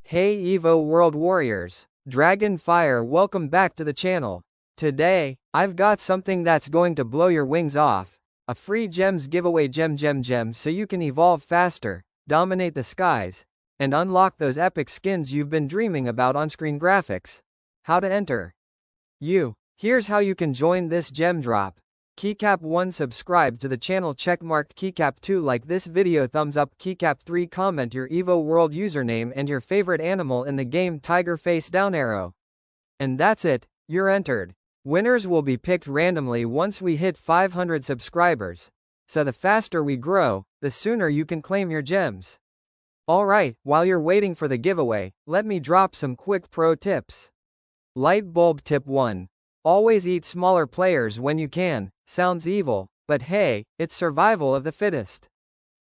Hey EvoWorld warriors, Dragon Fire, welcome back to the channel. Today, I've got something that's going to blow your wings off. A free gems giveaway gem so you can evolve faster, dominate the skies, and unlock those epic skins you've been dreaming about. On-screen graphics. How to enter. Here's how you can join this gem drop. Keycap 1, subscribe to the channel, checkmarked. Keycap 2, like this video, thumbs up. Keycap 3, comment your EvoWorld username and your favorite animal in the game, tiger face down arrow. And that's it, you're entered. Winners will be picked randomly once we hit 500 subscribers. So the faster we grow, the sooner you can claim your gems. Alright, while you're waiting for the giveaway, let me drop some quick pro tips. Light bulb tip 1. Always eat smaller players when you can. Sounds evil, but hey, it's survival of the fittest.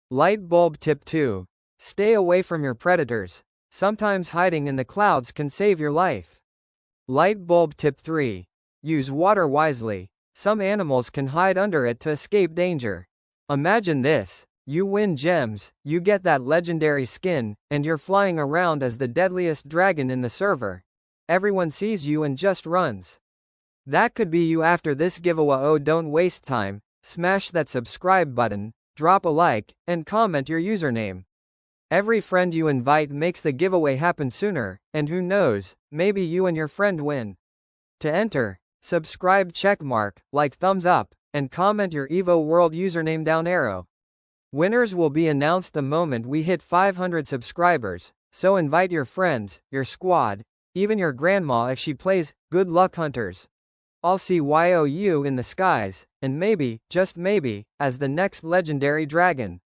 Light bulb tip 2. Stay away from your predators. Sometimes hiding in the clouds can save your life. Light bulb tip 3. Use water wisely. Some animals can hide under it to escape danger. Imagine this. You win gems, you get that legendary skin, and you're flying around as the deadliest dragon in the server. Everyone sees you and just runs. That could be you after this giveaway. Oh, don't waste time. Smash that subscribe button, drop a like, and comment your username. Every friend you invite makes the giveaway happen sooner, and who knows, maybe you and your friend win. To enter, subscribe, checkmark, like, thumbs up, and comment your EvoWorld username down arrow. Winners will be announced the moment we hit 500 subscribers, so invite your friends, your squad, even your grandma if she plays. Good luck, hunters. I'll see you in the skies, and maybe, just maybe, as the next legendary dragon.